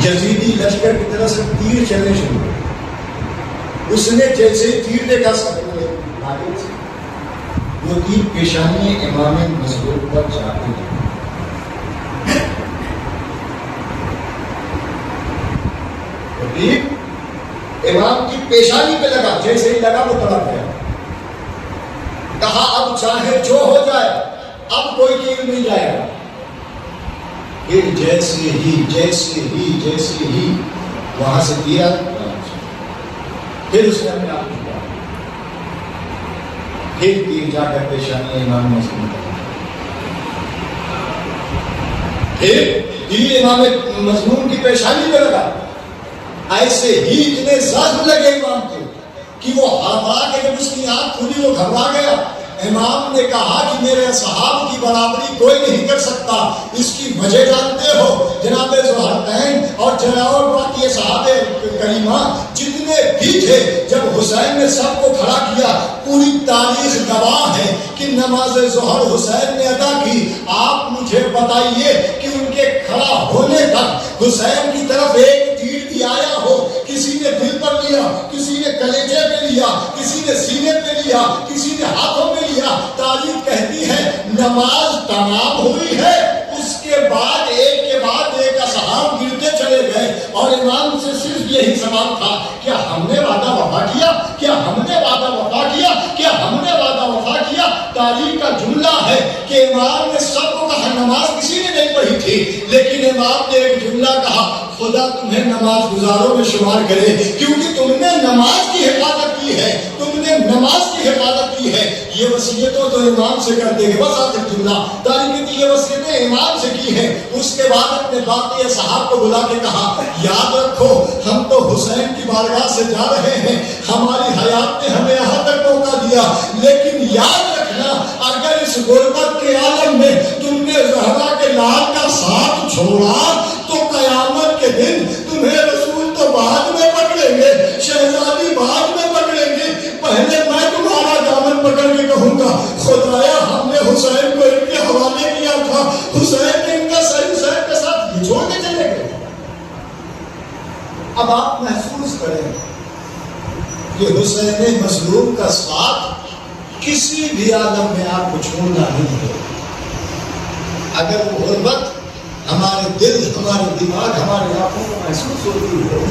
یزیدی لشکر کی طرف سے تیر چلنے شروع ہوئے. اس نے جیسے ہی تیر دیکھا سکتے وہ تیر پیشانی امام مظلوم پر جا کے امام کی پیشانی پہ لگا. جیسے ہی لگا وہ تڑپ گیا. کہا اب چاہے جو ہو جائے اب کوئی تیر نہیں جائے گا. پھر جیسے ہی وہاں سے دیا. پھر اس نے اپنے آپ کو چھپا. پھر تیر جا کر پیشانی امام مظلوم پر. پھر تیر امام مظلوم کی پیشانی پہ لگا. ایسے ہی اتنے زخم لگے امام کے کہ وہ ہڑبڑا کے جب اس کی آنکھ کھلی وہ گھبرا گیا. امام نے کہا کہ میرے اصحاب کی برابری کوئی نہیں کر سکتا. اس کی وجہ جانتے ہو جناب ذوالقرنین اور جناب باقی صحابہ کریمہ جتنے بھی تھے, جب حسین نے سب کو کھڑا کیا پوری تاریخ گواہ ہے کہ نماز ظہر حسین نے ادا کی. آپ مجھے بتائیے کہ ان کے کھڑا ہونے تک حسین کی طرف ایک تیر بھی آیا ہو؟ کسی نے دل پر لیا, کسی نے کلیجے پہ لیا, کسی نے سینے پہ لیا, کسی نے ہاتھوں پہ لیا. تاریخ کہتی ہے نماز تمام ہوئی ہے, اس کے بعد ایک کے بعد ایک اصحاب گرتے چلے گئے اور امام سے صرف یہی سوال تھا, کیا ہم نے وعدہ وفا کیا؟ کیا ہم نے وعدہ وفا کیا؟ کیا ہم نے وعدہ وفا کیا؟ تاریخ کا جملہ ہے کہ امام نے سب کو کہا, نماز کسی نے نہیں پڑھی تھی لیکن امام نے ایک جملہ کہا, خدا تمہیں نماز گزاروں میں شمار کرے کیونکہ تم نے نماز کی حفاظت کی ہے, تم نے نماز کی حفاظت کی ہے. یہ وصیتوں تو امام سے کرتے ہیں. بس آخر جملہ تاریخ نے یہ وصیتیں امام سے کی ہیں. اس کے بعد اپنے باقی صحابہ کو بلا کے کہا, یاد رکھو ہم تو حسین کی بارگاہ سے جا رہے ہیں, ہماری حیات نے ہمیں یہاں تک موقع دیا, لیکن یاد رکھنا اگر اس غربت کے عالم میں تم نے زہرا کے لال کا ساتھ چھوڑا تو قیامت کے دن تمہیں رسول تو بعد میں پکڑیں گے, شہزادی بعد میں پکڑیں گے, پہلے میں تمہارا دامن پکڑ کے کہوں گا خدایا ہم نے حسین کو ان کے حوالے کیا تھا, حسین نے ان کا صحیح حسین کے ساتھ یہ چھوڑ کے چلے گئے. اب آپ محسوس کریں کہ حسین مظلوم کا ساتھ کسی بھی عالم میں آپ کو چھوڑنا نہیں ہے. اگر وہ غربت ہمارے دل, ہمارے دماغ, ہمارے آنکھوں کو محسوس ہوتی ہو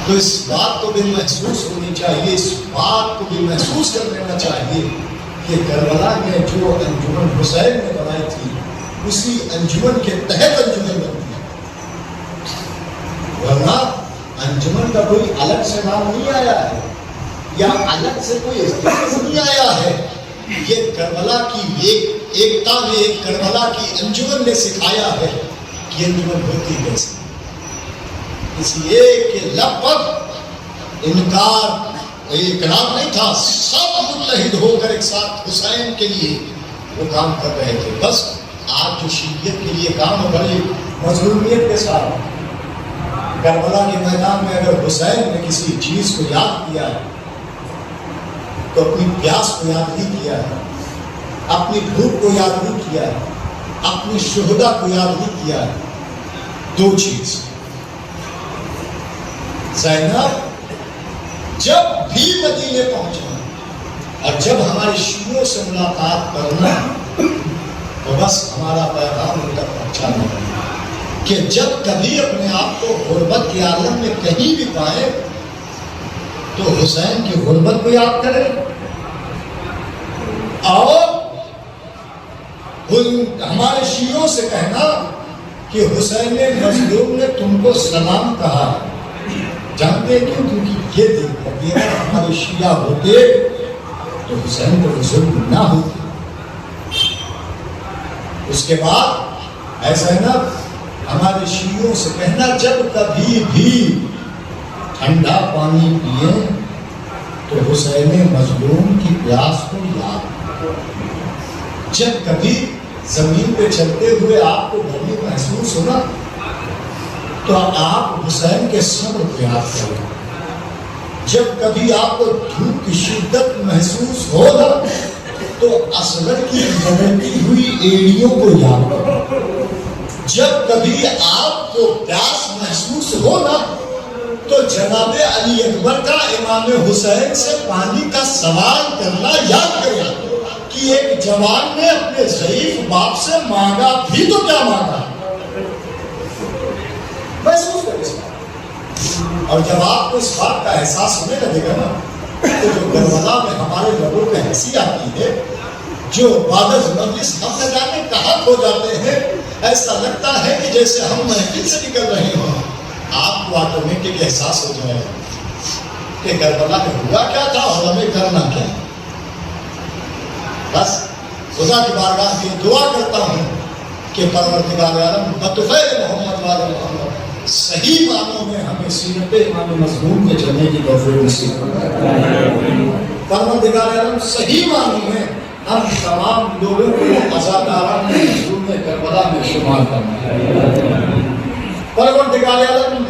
تو اس بات کو بھی محسوس ہونی چاہیے, اس بات کو بھی محسوس کر لینا چاہیے کہ کربلا میں جو انجمن حسین نے بنائی تھی اسی انجمن کے تحت انجمن بنتی ہے, ورنہ انجمن کا کوئی الگ سے نام نہیں آیا ہے یا الگ سے کوئی استعمال نہیں آیا ہے. یہ کربلا کی ایکتا میں ایک کربلا کی انجمن نے سکھایا ہے کہ انجمن ہوتی کیسے. اس لیے کہ لب پر انکار اقرار نہیں تھا, سب متحد ہو کر ایک ساتھ حسین کے لیے وہ کام کر رہے تھے. بس آج جو شیعیت کے لیے کام ہے بڑی مظلومیت کے ساتھ, کربلا کے میدان میں اگر حسین نے کسی چیز کو یاد کیا ہے تو اپنی پیاس کو یاد نہیں کیا ہے, اپنی بھوک کو یاد نہیں کیا ہے, اپنی شہدا کو یاد نہیں کیا ہے. دو چیز, زینب جب بھی مدینے پہنچنا اور جب ہمارے شیعوں سے ملاقات کرنا تو بس ہمارا پیغام ان تک پہنچانا ہے کہ جب کبھی اپنے آپ کو غربت کے عالم میں کہیں بھی پائے تو حسین کی غربت کو یاد کریں اور ہمارے شیعوں سے کہنا کہ حسین مظلوم نے تم کو سلام کہا. جانتے کیوں؟ کیونکہ یہ دل کرتی ہے ہمارے شیعہ ہوتے تو حسین کو ظلم نہ ہوتی. اس کے بعد ایسا ہے نا, ہمارے شیعوں سے کہنا جب کبھی بھی ٹھنڈا پانی پیے تو حسین مظلوم کی پیاس کو یاد. جب کبھی زمین پہ چلتے ہوئے آپ کو گرمی محسوس ہونا تو آپ حسین کے صبر کو یاد کریں. جب کبھی آپ کو دھوپ کی شدت محسوس ہوگا تو اصغر کی جگتی ہوئی ایڑیوں کو یاد کریں. جب کبھی آپ کو پیاس محسوس ہو نا تو جناب علی اکبر کا امام حسین سے پانی کا سوال کرنا یاد کریں کہ ایک جوان نے اپنے ضعیف باپ سے مانگا بھی تو کیا مانگا. محسوس کریں اس بات. اور جب آپ کو اس بات کا احساس ہونے لگے گا نا تو جو کربلا میں ہمارے لوگوں پہ ہنسی آتی ہے, جو بعد از مجلس ہم نہ جانے کہاں کھو جاتے ہیں, ایسا لگتا ہے کہ جیسے ہم محفل سے نکل رہے ہوں. آپ کو آٹومیٹک احساس ہو جائے کہ کربلا میں ہوا کیا تھا اور ہمیں کرنا کیا. بس خدا کی بارگاہ کی دعا کرتا ہوں کہ پروردگار عالم بطفیل محمد والے محمد صحیح معنوں میں ہمیں سیرت امام مظلوم میں چلنے کی توفیق نصیب فرمائے. پروردگار عالم صحیح معنوں میں ہم تمام لوگوں کو عزاداران مظلوم میں کربلا میں شمار کرنا. پروردگار عالم